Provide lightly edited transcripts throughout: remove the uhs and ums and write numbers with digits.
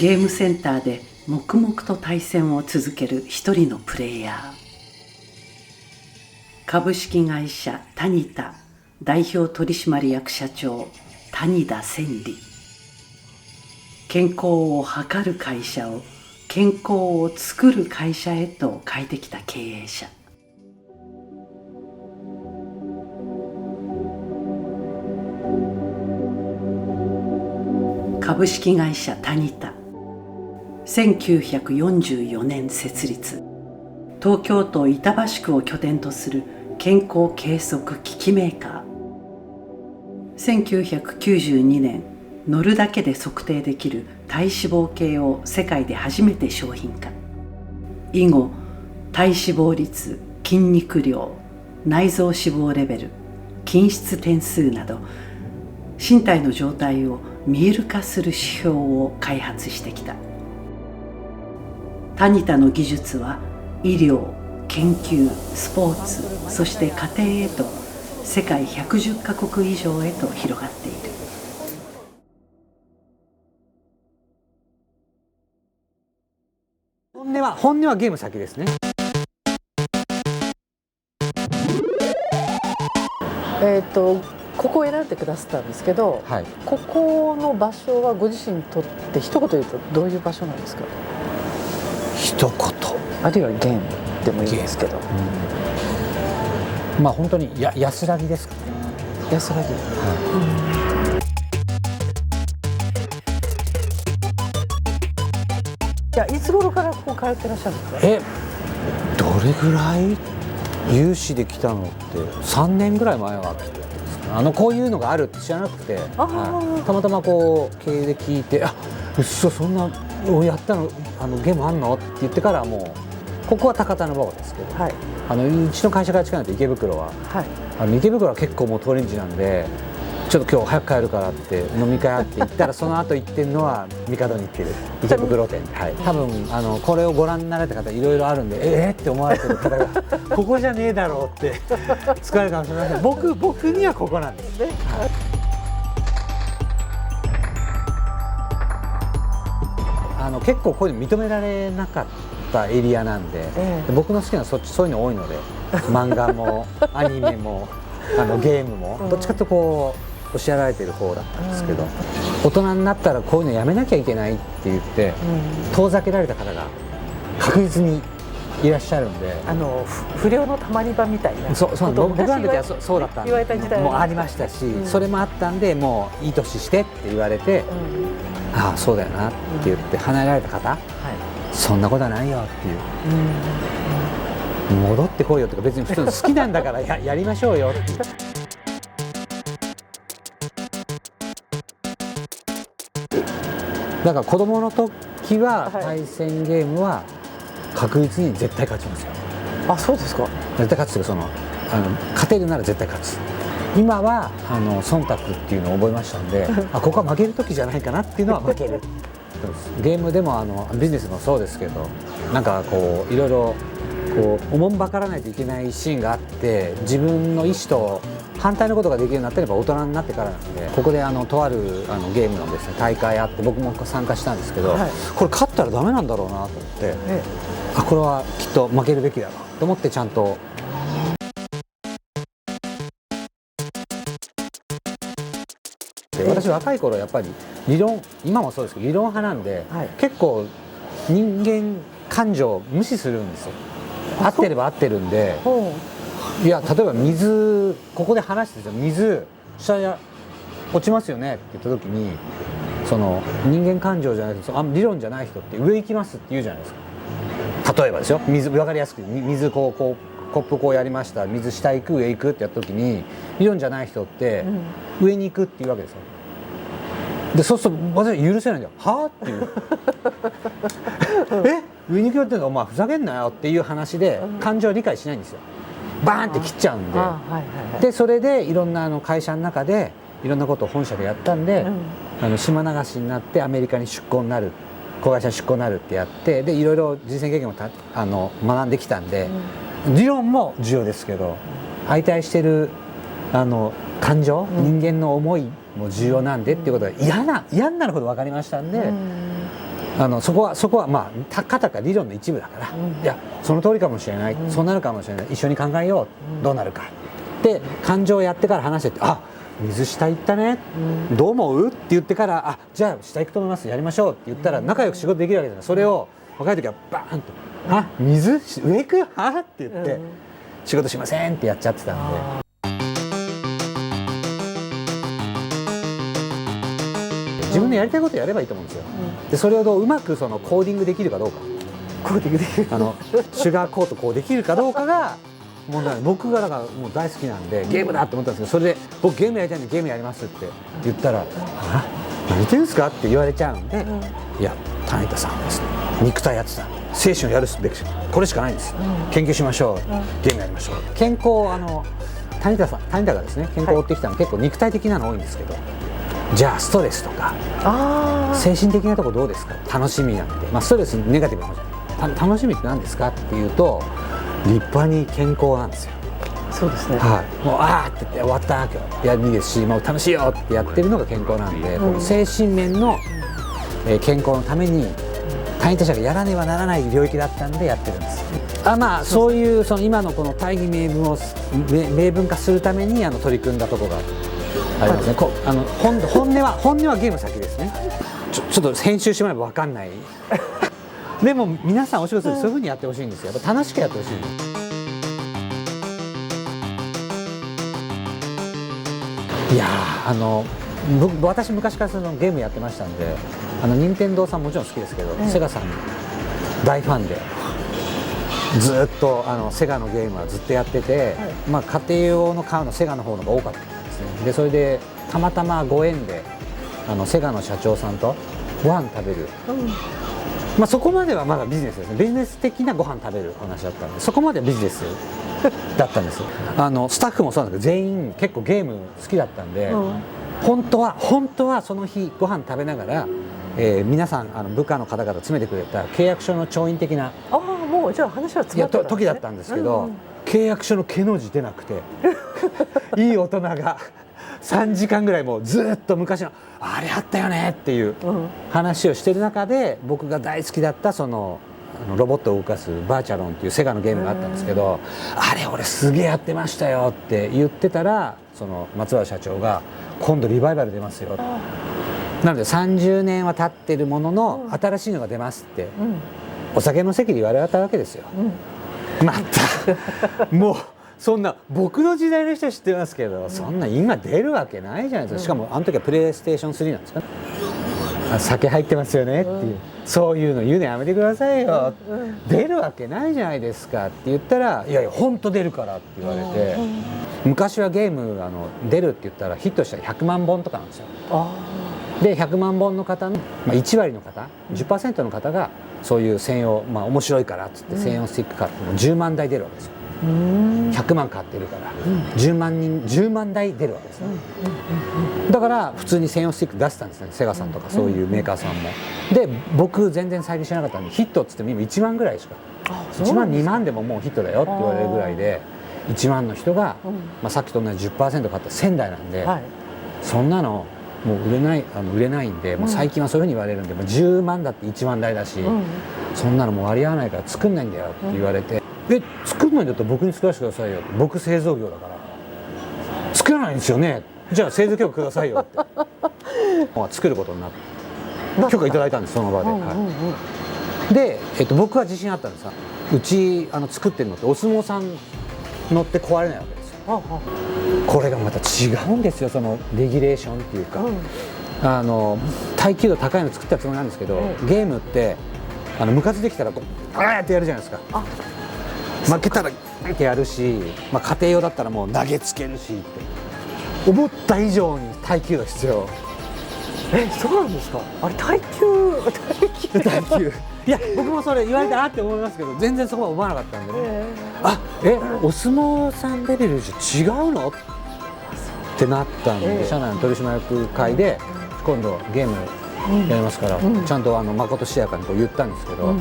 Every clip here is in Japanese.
ゲームセンターで黙々と対戦を続ける一人のプレイヤー。株式会社タニタ代表取締役社長谷田千里。健康を図る会社を健康を作る会社へと変えてきた経営者。株式会社タニタ、1944年設立。東京都板橋区を拠点とする健康計測機器メーカー。1992年、乗るだけで測定できる体脂肪計を世界で初めて商品化。以後、体脂肪率、筋肉量、内臓脂肪レベル、筋質点数など身体の状態を見える化する指標を開発してきた。タニタの技術は医療、研究、スポーツ、そして家庭へと世界110カ国以上へと広がっている。本音はゲーム先ですね。ここを選んでくださったんですけど、はい、ここの場所はご自身にとって一言言うとどういう場所なんですか？一言あるいはゲームでもいいですけど、まあ本当に安らぎですかね。安らぎ、いつ頃からこう通ってらっしゃるんですか？どれぐらい有志で来たのって3年ぐらい前はこういうのがあるって知らなくて、たまたまこう経営で聞いて、そんなやったのゲームあんのって言ってからもうここは高田馬場ですけど、はい、うちの会社から近いのと池袋は、はい、池袋は結構もう通り道なんで、ちょっと今日早く帰るからって飲み会あって行ったらその後行ってるのは帝に行ってる池袋店、はい、多分これをご覧になられた方いろいろあるんでって思われてる方がここじゃねえだろうって疲れるかもしれません。僕にはここなんですね。結構こういうの認められなかったエリアなんで、僕の好きなのはそういうの多いので、漫画もアニメもゲームもどっちかというとこう教えられてる方だったんですけど、大人になったらこういうのやめなきゃいけないって言って遠ざけられた方が確実にいらっしゃるんで、不良のたまり場みたいな僕らの時はそうだったんでもうありましたし、それもあったんで、もういい年してって言われて、ああそうだよなって言って離れられた方、そんなことはないよっていう、戻ってこいよとか、別に普通に好きなんだからやりましょうよっていう。だから子供の時は対戦ゲームは確実に絶対勝ちますよ。あ、そうですか。絶対勝つというか、勝てるなら絶対勝つ。今は忖度っていうのを覚えましたんでここは負ける時じゃないかなっていうのは負けるゲームでもビジネスもそうですけど、なんかこういろいろこうおもんばからないといけないシーンがあって、自分の意思と反対のことができるようになってれば大人になってからなんで、ここでとあるゲームのですね大会あって、僕も参加したんですけど、これ勝ったらダメなんだろうなと思って、これはきっと負けるべきだなと思って、ちゃんと私若い頃やっぱり理論、今もそうですけど理論派なんで、結構人間感情を無視するんですよ。合ってれば合ってるんで、いや例えば水ここで話してるんですよ。水下落ちますよねって言った時に、人間感情じゃないと理論じゃない人って上行きますって言うじゃないですか。例えばですよ、水分かりやすく水コップこうやりました、水下行く上行くってやった時に、理論じゃない人って上に行くっていうわけですよ。でそうすると私は許せないんだよ。はあっていう上に行くよって言うのお前ふざけんなよっていう話で、感情を理解しないんですよ。バーンって切っちゃうんで、でそれでいろんな会社の中でいろんなことを本社でやったんで、島流しになってアメリカに出向になる、子会社に出向になるってやって、でいろいろ人生経験も学んできたんで、理論も重要ですけど、相対してる感情、人間の思いも重要なんでっていうことが嫌になるほど分かりましたんで、そこはまあたかたか理論の一部だから、いやその通りかもしれない、そうなるかもしれない、一緒に考えよう、どうなるかで感情をやってから話してって、あ、水下行ったね、どう思うって言ってから、あ、じゃあ下行くと思います、やりましょうって言ったら仲良く仕事できるわけじゃない。それを若い時はバーンと「あ、水上行くよは?」って言って「仕事しません」ってやっちゃってたんで。自分のやりたいことやればいいと思うんですよ。でそれをうまくそのコーディングできるかどうか、コーディングできるシュガーコートこうできるかどうかが問題。僕がだからもう大好きなんでゲームだって思ったんですけど、それで僕ゲームやりたいんでゲームやりますって言ったら「あ、何言ってるんですか?」って言われちゃうんで、いや谷田さんですね、肉体やってたんで精神をやるべきこれしかないんです、研究しましょう、ゲームやりましょう。健康谷田がですね、健康を追ってきたの結構肉体的なの多いんですけど、じゃあストレスとか精神的なとこどうですか、楽しみなんて、まあ、ストレスネガティブな楽しみって何ですかっていうと立派に健康なんですよ。そうですね、はい、もうあーって言って終わった今日やるいいですし、もう楽しいよってやってるのが健康なんで、この精神面の健康のために谷田社がやらねばならない領域だったんでやってるんです。まあそういうその今のこの大義名分を明文化するために取り組んだところがありますね。本音はゲーム先ですね。ちょっと編集してもらえば分かんないでも皆さんお仕事でそういうふうにやってほしいんですよ。やっぱ楽しくやってほしい。いや私昔からそのゲームやってましたんで、任天堂さんもちろん好きですけど、セガさん大ファンでずっとセガのゲームはずっとやってて、まあ家庭用の買うのセガの方のが多かったんですね。でそれでたまたまご縁でセガの社長さんとご飯食べる、まあそこまではまだビジネスですね。ビジネス的なご飯食べる話だったんで、そこまではビジネスだったんですよ。スタッフもそうなんですけど全員結構ゲーム好きだったんで、本当はその日ご飯食べながら、皆さん部下の方々詰めてくれた契約書の調印的なもうじゃあ話は詰まってたんですね。時だったんですけど、契約書の毛の字出なくていい大人が3時間ぐらいもうずっと昔のあれあったよねっていう話をしてる中で、僕が大好きだったそのロボットを動かすバーチャロンっていうセガのゲームがあったんですけど、あれ俺すげえやってましたよって言ってたら、その松原社長が今度リバイバル出ますよ、なので30年は経ってるものの新しいのが出ますってお酒の席で言われたわけですよ。またもうそんな僕の時代の人は知ってますけど、そんな今出るわけないじゃないですか。しかもあの時はプレイステーション3なんですかね。酒入ってますよねっていう、そういうの言うのやめてくださいよ、出るわけないじゃないですかって言ったら、いやいや本当出るからって言われて、昔はゲーム出るって言ったらヒットしたら100万本とかなんですよ。で100万本の方の、1割の方 10% の方がそういう専用、面白いからっつって専用スティック買っても10万台出るわけですよ。100万買ってるから10万台出るわけですね。だから普通に専用スティック出してたんですね、セガさんとかそういうメーカーさんも。で僕全然最近知らなかったんで、ヒットっつっても今1万ぐらいしか、1万2万でももうヒットだよって言われるぐらいで、1万の人が、さっきと同じ 10% 買った1000台なんで、そんなのもう売れないんで、もう最近はそういうふうに言われるんで、もう10万だって1万台だし、そんなのもう割り合わないから作んないんだよって言われて、作んないんだったら僕に作らせてくださいよって、僕製造業だから作らないんですよね、じゃあ製造許可くださいよって作ることになって許可いただいたんです、その場で。で、僕は自信あったんですが、うち作ってるのってお相撲さん乗って壊れないわけですよ。これがまた違うんですよ、そのレギュレーションっていうか、耐久度高いの作ったつもりなんですけど、ゲームってムカつできたらこうあーってやるじゃないですか。負けたらってやるし、家庭用だったらもう投げつけるしって思った以上に耐久度必要。そうなんですか。あれ耐久いや僕もそれ言われたらって思いますけど、全然そこは思わなかったんでね。お相撲さんレベルじゃ違うのってなったんで、社内の取締役会で今度ゲームやりますから、ちゃんとまことしやかにこう言ったんですけど、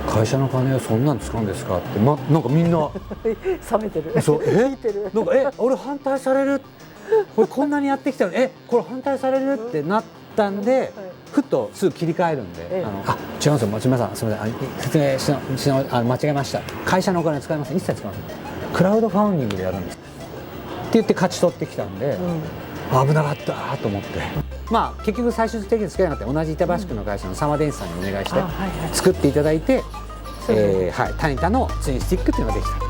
会社の金をそんなん使うんですかって、なんかみんな冷めてる。そうなんか俺反対される、これこんなにやってきたのこれ反対されるってなっったんで、ふっとすぐ切り替えるんで、違うんですよ、松村さん、すみません、説明し間違えました、会社のお金使いません、一切使いません、クラウドファウンディングでやるんですって言って勝ち取ってきたんで、危なかったと思って、まあ結局最終的に作れなくて、同じ板橋区の会社のサマデンスさんにお願いして作っていただいて、タニタのツインスティックっていうのができた。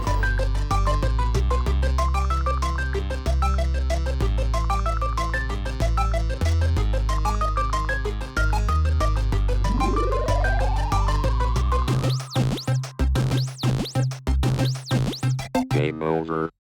Game over.